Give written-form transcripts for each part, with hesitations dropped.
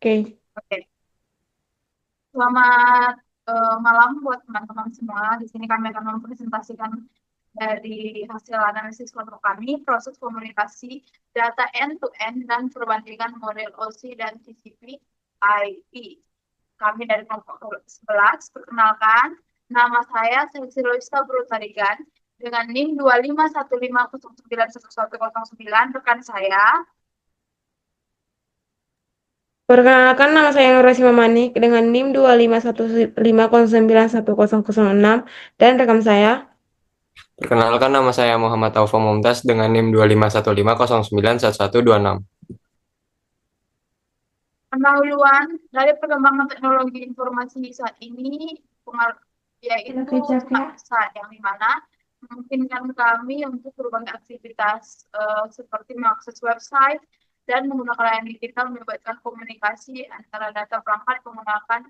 Oke. Oke, selamat malam buat teman-teman semua. Di sini kami akan mempresentasikan dari hasil analisis kelompok kami, proses komunikasi data end-to-end dan perbandingan model OSI dan TCP IP. Kami dari kelompok 11, perkenalkan, nama saya Sesi Loisa Brutarigan dengan NIM 25150911109, rekan saya. Perkenalkan, nama saya Nur Rosi Mamanik dengan NIM 25150910006 dan rekam saya. Perkenalkan, nama saya Muhammad Taufa Mumtaz dengan NIM 25150911126. Pendahuluan dari perkembangan teknologi informasi saat ini, yaitu sangat pesat, yang dimana memungkinkan kami untuk berbagai aktivitas seperti mengakses website dan menggunakan layanan digital melibatkan komunikasi antara data perangkat menggunakan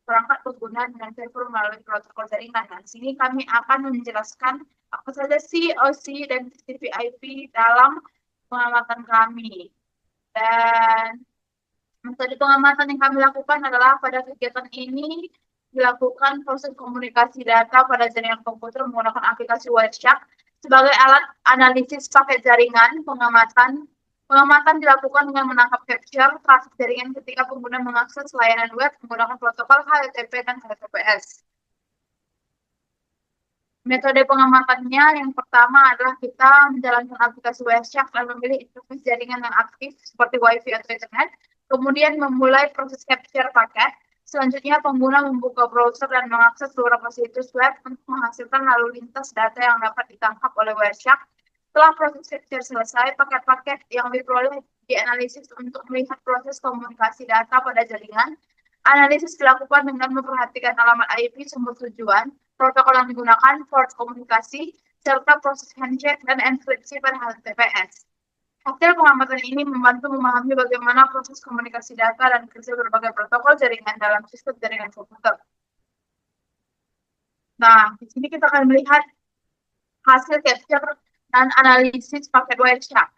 perangkat pengguna dengan server melalui protokol jaringan. Nah, di sini kami akan menjelaskan apa saja sih OSI dan TCP/IP dalam pengamatan kami. Dan metode pengamatan yang kami lakukan adalah pada kegiatan ini dilakukan proses komunikasi data pada jaringan komputer menggunakan aplikasi Wireshark sebagai alat analisis paket jaringan. Pengamatan dilakukan dengan menangkap capture trafik jaringan ketika pengguna mengakses layanan web menggunakan protokol HTTP dan HTTPS. Metode pengamatannya yang pertama adalah kita menjalankan aplikasi Wireshark dan memilih interface jaringan yang aktif seperti Wi-Fi atau Ethernet. Kemudian memulai proses capture paket. Selanjutnya pengguna membuka browser dan mengakses beberapa situs web untuk menghasilkan lalu lintas data yang dapat ditangkap oleh Wireshark. Setelah proses capture selesai, paket-paket yang diperoleh dianalisis untuk melihat proses komunikasi data pada jaringan. Analisis dilakukan dengan memperhatikan alamat IP sumber tujuan, protokol yang digunakan, port komunikasi, serta proses handshake dan enkripsi pada HTTPS. Hasil pengamatan ini membantu memahami bagaimana proses komunikasi data dan kerja berbagai protokol jaringan dalam sistem jaringan komputer. Nah, di sini kita akan melihat hasil capture dan analisis paket Wireshark.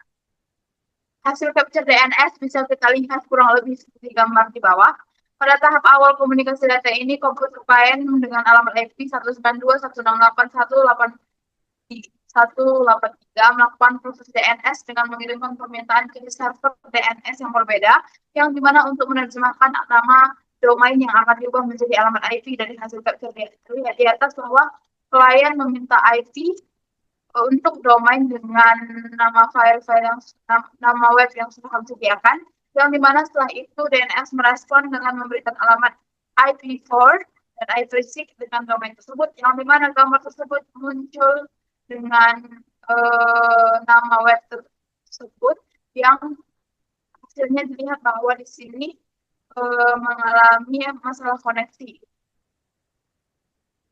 Hasil capture DNS bisa kita lihat kurang lebih seperti gambar di bawah. Pada tahap awal komunikasi data ini, komputer klien dengan alamat IP 192.168.183 melakukan proses DNS dengan mengirimkan permintaan ke server DNS yang berbeda, yang dimana untuk menerjemahkan nama domain yang akan diubah menjadi alamat IP dari hasil capture. Terlihat di atas bahwa klien meminta IP untuk domain dengan nama file-file yang nama web yang sudah kami sediakan, yang dimana setelah itu DNS merespon dengan memberikan alamat IP4 dan IP6 dengan domain tersebut, yang dimana gambar tersebut muncul dengan nama web tersebut, yang hasilnya dilihat bahwa di sini mengalami masalah koneksi.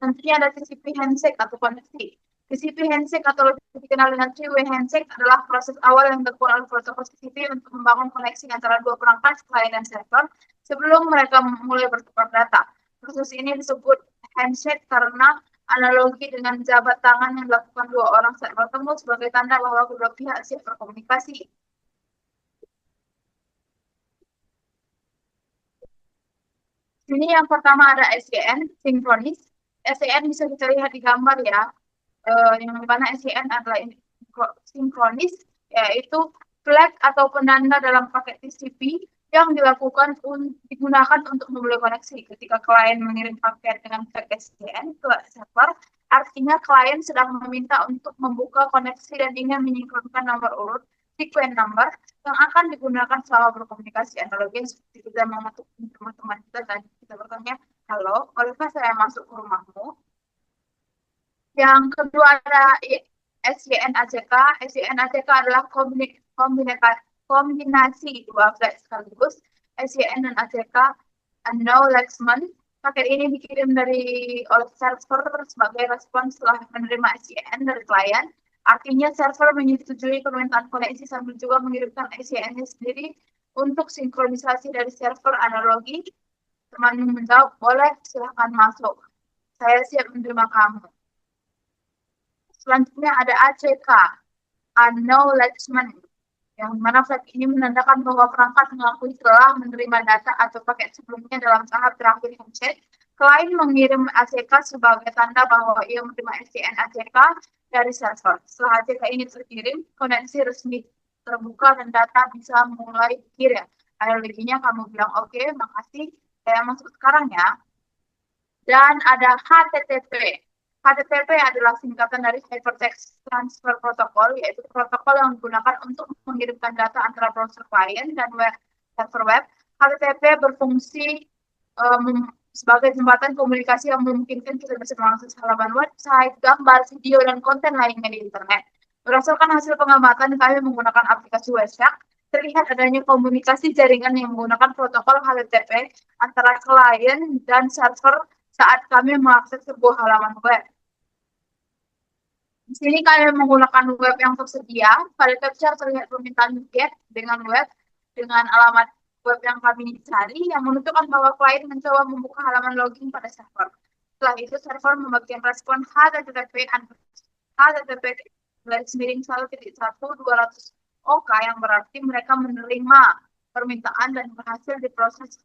Nantinya ada TCP handshake atau koneksi. TCP handshake atau lebih dikenal dengan three-way handshake adalah proses awal yang dilakukan oleh protokol TCP untuk membangun koneksi antara dua perangkat klien dan server sebelum mereka mulai bertukar data. Proses ini disebut handshake karena analogi dengan jabat tangan yang dilakukan dua orang saat bertemu sebagai tanda bahwa kedua pihak siap berkomunikasi. Ini yang pertama ada SDN, sinkronis. SDN bisa kita lihat di gambar ya, yang mana SDN adalah sinkronis, yaitu flag atau penanda dalam paket TCP yang digunakan untuk memulai koneksi. Ketika klien mengirim paket dengan flag SDN ke server, artinya klien sedang meminta untuk membuka koneksi dan ingin menyinkronkan nomor urut sequence number yang akan digunakan selama berkomunikasi. Analogi seperti kita mengetuk teman-teman kita dan kita bertanya, halo, bolehkah saya masuk ke rumahmu? Yang kedua ada SYN ACK. SYN ACK adalah kombinasi dua flag sekaligus, SYN dan ACK acknowledgement. Paket ini dikirim oleh server sebagai respon setelah menerima SYN dari klien. Artinya server menyetujui permintaan koneksi sambil juga mengirimkan SYN-nya sendiri untuk sinkronisasi dari server analogi. Teman menjawab, boleh, silahkan masuk. Saya siap menerima kamu. Selanjutnya ada ACK, acknowledgement. yang mana flag ini menandakan bahwa perangkat mengakui telah menerima data atau paket sebelumnya dalam tahap terakhir handshake. Klien mengirim ACK sebagai tanda bahwa ia menerima SDN ACK dari server. Setelah ACK ini terkirim, koneksi resmi terbuka dan data bisa mulai dikirim. Ada leginya kamu bilang oke, makasih, saya masuk sekarang ya. Dan ada HTTP. HTTP adalah singkatan dari Hypertext Transfer Protocol, yaitu protokol yang digunakan untuk mengirimkan data antara browser client dan server web. HTTP berfungsi sebagai jembatan komunikasi yang memungkinkan kita bisa mengakses halaman website, gambar, video, dan konten lainnya di internet. Berdasarkan hasil pengamatan, kami menggunakan aplikasi Webstack, terlihat adanya komunikasi jaringan yang menggunakan protokol HTTP antara klien dan server saat kami mengakses sebuah halaman web. Di sini kami menggunakan web yang tersedia. Pada capture terlihat permintaan get dengan web dengan alamat web yang kami cari yang menunjukkan bahwa klien mencoba membuka halaman login pada server. Setelah itu server membagikan respon HTTP garis miring 1.1.200 OK yang berarti mereka menerima permintaan dan berhasil diproses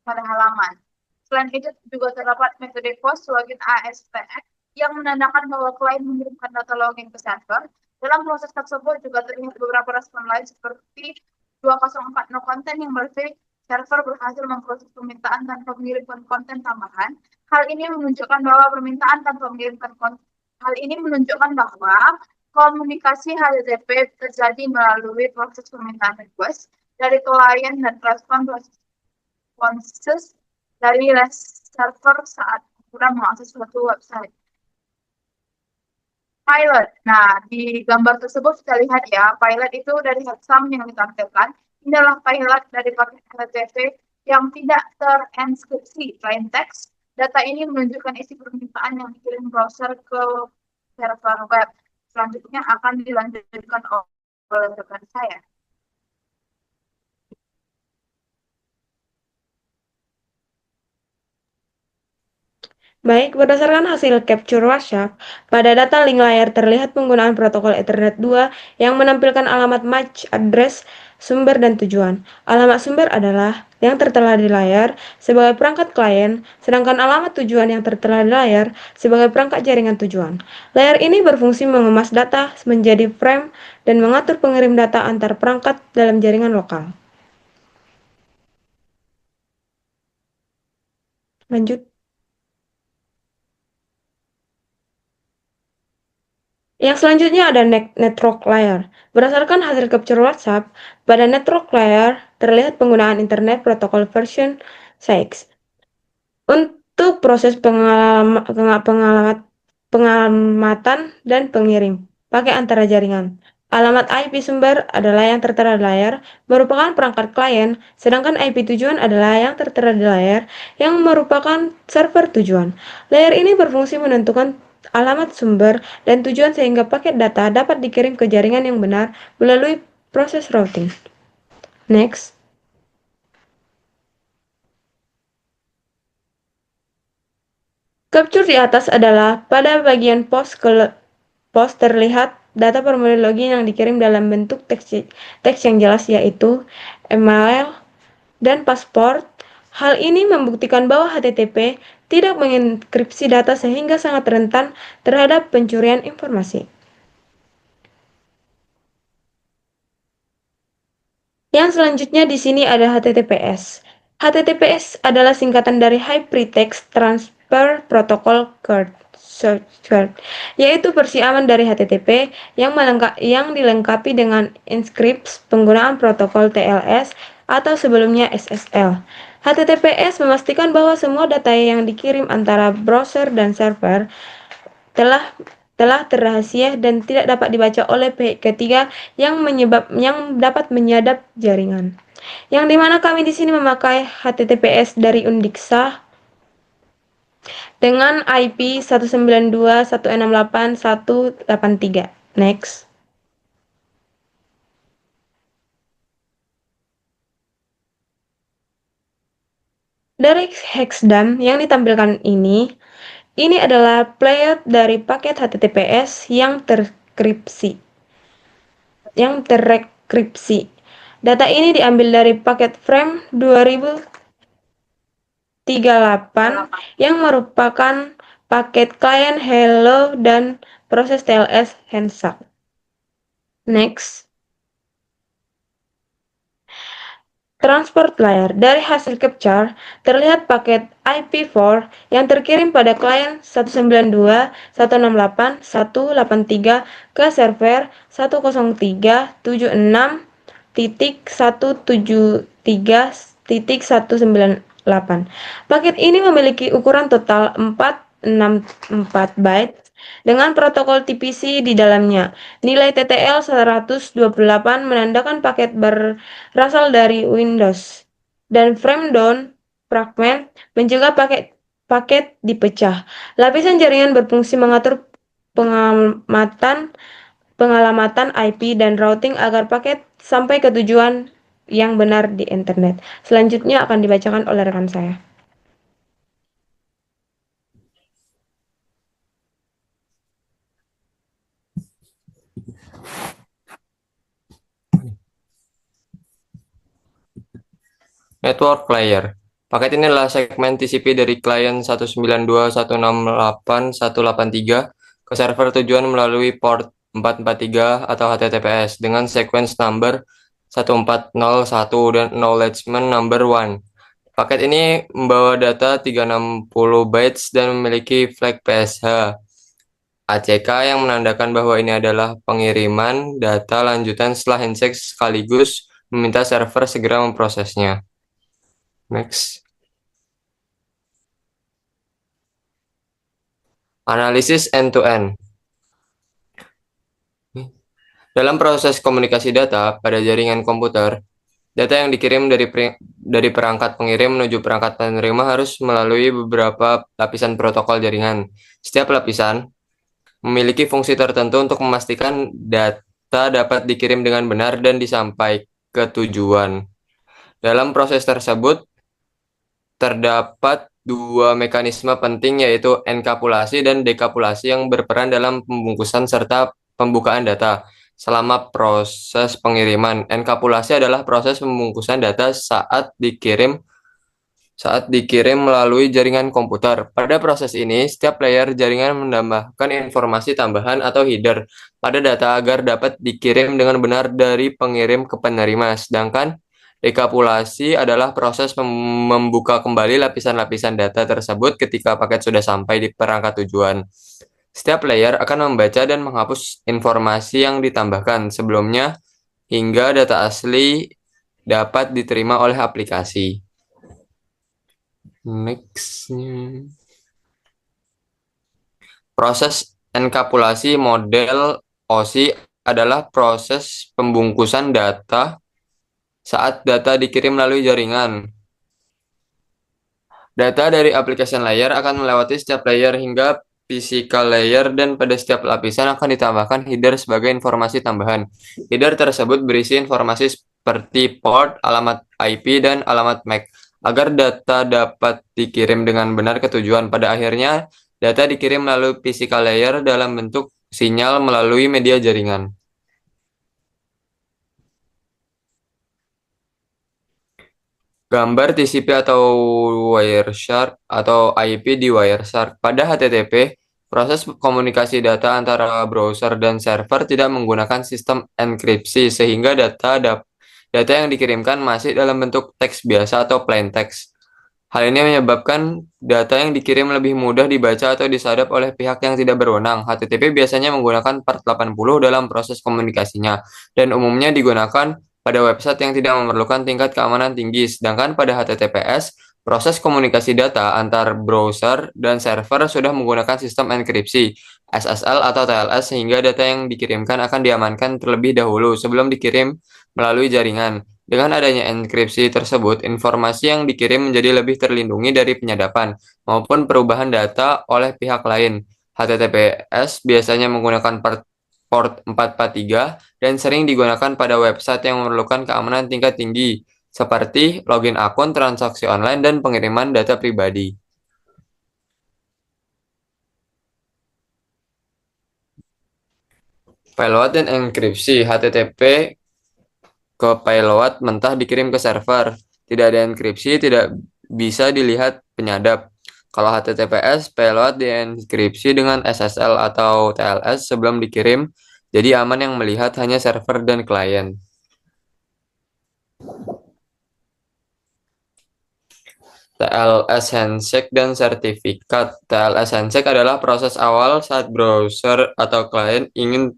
pada halaman. Selain itu juga terdapat metode POST login ASPX yang menandakan bahwa klien mengirimkan data login ke server. Dalam proses tersebut juga terlihat beberapa respon lain seperti 204 no content yang berarti server berhasil memproses permintaan tanpa mengirimkan konten tambahan. Hal ini menunjukkan bahwa komunikasi HTTP terjadi melalui proses permintaan request dari klien dan responses dari server saat kurang mengakses suatu website. Pilot. Nah, di gambar tersebut kita lihat ya, pilot itu dari headsum yang ditampilkan. Ini adalah pilot dari paket HTTP yang tidak terenskripsi plain text. Data ini menunjukkan isi permintaan yang dikirim browser ke server web. Selanjutnya akan dilanjutkan oleh rekan saya. Baik, berdasarkan hasil capture WhatsApp, pada data link layar terlihat penggunaan protokol Ethernet 2 yang menampilkan alamat MAC address sumber dan tujuan. Alamat sumber adalah yang tertera di layar sebagai perangkat klien, sedangkan alamat tujuan yang tertera di layar sebagai perangkat jaringan tujuan. Layar ini berfungsi mengemas data menjadi frame dan mengatur pengirim data antar perangkat dalam jaringan lokal. Lanjut. Yang selanjutnya ada network layer. Berdasarkan hasil capture WhatsApp, pada network layer terlihat penggunaan Internet Protocol version 6 untuk proses pengamatan dan pengirim pakai antara jaringan. Alamat IP sumber adalah yang tertera di layar, merupakan perangkat klien, sedangkan IP tujuan adalah yang tertera di layar, yang merupakan server tujuan. Layer ini berfungsi menentukan alamat sumber dan tujuan sehingga paket data dapat dikirim ke jaringan yang benar melalui proses routing. Next. Capture di atas adalah pada bagian post terlihat data formulir login yang dikirim dalam bentuk teks yang jelas, yaitu email dan paspor. Hal ini membuktikan bahwa HTTP tidak mengenkripsi data sehingga sangat rentan terhadap pencurian informasi. Yang selanjutnya di sini ada HTTPS. HTTPS adalah singkatan dari Hypertext Transfer Protocol Short, yaitu versi aman dari HTTP yang dilengkapi dengan inscripts penggunaan protokol TLS atau sebelumnya SSL. HTTPS memastikan bahwa semua data yang dikirim antara browser dan server telah terrahasia dan tidak dapat dibaca oleh pihak ketiga yang dapat menyadap jaringan. Yang dimana kami di sini memakai HTTPS dari Undixa dengan IP 192.168.183. Next. Dari hexdump yang ditampilkan ini adalah player dari paket HTTPS yang terkripsi, yang enkripsi. Data ini diambil dari paket frame 2038 yang merupakan paket klien Hello dan proses TLS Handshake. Next. Transport layer. Dari hasil capture, terlihat paket IP4 yang terkirim pada klien 192.168.183 ke server 103.173.198. Paket ini memiliki ukuran total 464 bytes dengan protokol TPC di dalamnya. Nilai TTL 128 menandakan paket berasal dari Windows, dan frame down fragment mencegah paket dipecah. Lapisan jaringan berfungsi mengatur pengalamatan IP dan routing agar paket sampai ke tujuan yang benar di internet. Selanjutnya akan dibacakan oleh rekan saya. Network layer. Paket ini adalah segmen TCP dari klien 192.168.183 ke server tujuan melalui port 443 atau HTTPS dengan sequence number 1401 dan acknowledgement number 1. Paket ini membawa data 360 bytes dan memiliki flag PSH ACK yang menandakan bahwa ini adalah pengiriman data lanjutan setelah handshake sekaligus meminta server segera memprosesnya. Next. Analisis end-to-end. Dalam proses komunikasi data pada jaringan komputer, data yang dikirim dari perangkat pengirim menuju perangkat penerima harus melalui beberapa lapisan protokol jaringan. Setiap lapisan memiliki fungsi tertentu untuk memastikan data dapat dikirim dengan benar dan disampai ke tujuan. Dalam proses tersebut, terdapat dua mekanisme penting yaitu enkapsulasi dan dekapsulasi yang berperan dalam pembungkusan serta pembukaan data. Selama proses pengiriman, enkapsulasi adalah proses pembungkusan data saat dikirim melalui jaringan komputer. Pada proses ini, setiap layer jaringan menambahkan informasi tambahan atau header pada data agar dapat dikirim dengan benar dari pengirim ke penerima. Sedangkan dekapsulasi adalah proses membuka kembali lapisan-lapisan data tersebut ketika paket sudah sampai di perangkat tujuan. Setiap layer akan membaca dan menghapus informasi yang ditambahkan sebelumnya hingga data asli dapat diterima oleh aplikasi. Next. Proses enkapsulasi model OSI adalah proses pembungkusan data saat data dikirim melalui jaringan. Data dari application layer akan melewati setiap layer hingga physical layer dan pada setiap lapisan akan ditambahkan header sebagai informasi tambahan. Header tersebut berisi informasi seperti port, alamat IP, dan alamat MAC agar data dapat dikirim dengan benar ke tujuan. Pada akhirnya, data dikirim melalui physical layer dalam bentuk sinyal melalui media jaringan. Gambar TCP atau Wireshark atau IP di Wireshark. Pada HTTP, proses komunikasi data antara browser dan server tidak menggunakan sistem enkripsi sehingga data yang dikirimkan masih dalam bentuk teks biasa atau plain text. Hal ini menyebabkan data yang dikirim lebih mudah dibaca atau disadap oleh pihak yang tidak berwenang. HTTP biasanya menggunakan part 80 dalam proses komunikasinya dan umumnya digunakan pada website yang tidak memerlukan tingkat keamanan tinggi. Sedangkan pada HTTPS, proses komunikasi data antar browser dan server sudah menggunakan sistem enkripsi, SSL atau TLS sehingga data yang dikirimkan akan diamankan terlebih dahulu sebelum dikirim melalui jaringan. Dengan adanya enkripsi tersebut, informasi yang dikirim menjadi lebih terlindungi dari penyadapan maupun perubahan data oleh pihak lain. HTTPS biasanya menggunakan port 443 dan sering digunakan pada website yang memerlukan keamanan tingkat tinggi, seperti login akun, transaksi online, dan pengiriman data pribadi. Payload dan enkripsi HTTP ke payload mentah dikirim ke server. Tidak ada enkripsi, tidak bisa dilihat penyadap. Kalau HTTPS, payload dienkripsi dengan SSL atau TLS sebelum dikirim, jadi aman yang melihat hanya server dan klien. TLS handshake dan sertifikat. TLS handshake adalah proses awal saat browser atau klien ingin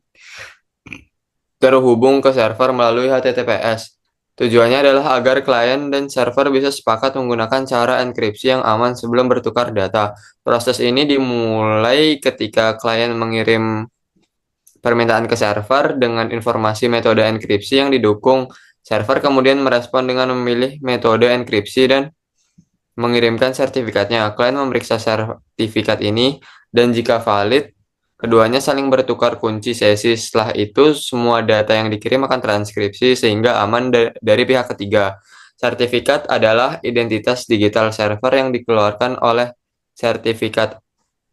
terhubung ke server melalui HTTPS. Tujuannya adalah agar klien dan server bisa sepakat menggunakan cara enkripsi yang aman sebelum bertukar data. Proses ini dimulai ketika klien mengirim permintaan ke server dengan informasi metode enkripsi yang didukung. Server kemudian merespon dengan memilih metode enkripsi dan mengirimkan sertifikatnya. Klien memeriksa sertifikat ini dan jika valid, keduanya saling bertukar kunci sesi. Setelah itu, semua data yang dikirim akan transkripsi sehingga aman dari pihak ketiga. Sertifikat adalah identitas digital server yang dikeluarkan oleh Certificate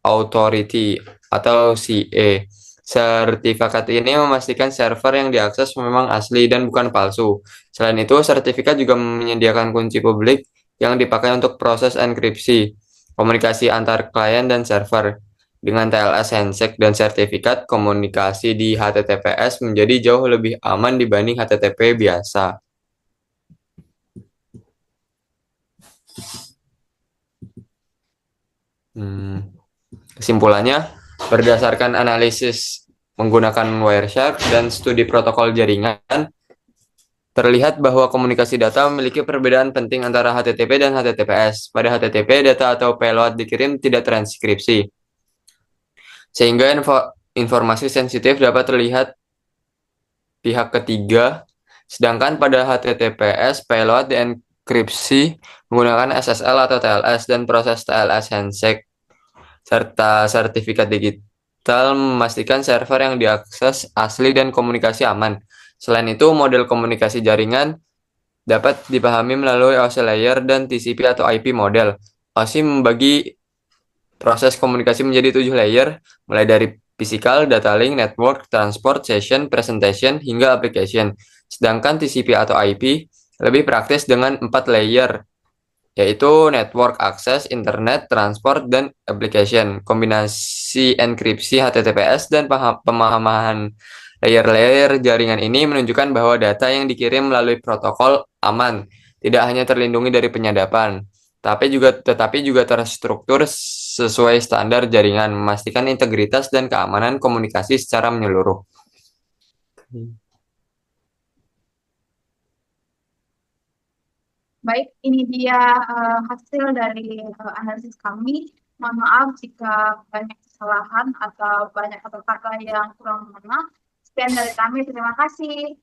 Authority atau CA. Sertifikat ini memastikan server yang diakses memang asli dan bukan palsu. Selain itu, sertifikat juga menyediakan kunci publik yang dipakai untuk proses enkripsi, komunikasi antar klien dan server. Dengan TLS handshake dan sertifikat, komunikasi di HTTPS menjadi jauh lebih aman dibanding HTTP biasa. Kesimpulannya, berdasarkan analisis menggunakan Wireshark dan studi protokol jaringan, terlihat bahwa komunikasi data memiliki perbedaan penting antara HTTP dan HTTPS. Pada HTTP, data atau payload dikirim tidak transkripsi, sehingga informasi sensitif dapat terlihat pihak ketiga, sedangkan pada HTTPS, payload dienkripsi menggunakan SSL atau TLS dan proses TLS handshake serta sertifikat digital memastikan server yang diakses asli dan komunikasi aman. Selain itu, model komunikasi jaringan dapat dipahami melalui OSI layer dan TCP atau IP model. OSI membagi proses komunikasi menjadi 7 layer, mulai dari physical, data link, network, transport, session, presentation, hingga application. Sedangkan TCP atau IP lebih praktis dengan 4 layer, yaitu network access, internet, transport, dan application. Kombinasi enkripsi HTTPS dan pemahaman layer-layer jaringan ini menunjukkan bahwa data yang dikirim melalui protokol aman, tidak hanya terlindungi dari penyadapan, tetapi juga terstruktur sesuai standar jaringan, memastikan integritas dan keamanan komunikasi secara menyeluruh. Baik, ini dia hasil dari analisis kami. Mohon maaf jika banyak kesalahan atau banyak kata-kata yang kurang mengena. Sekian dari kami, terima kasih.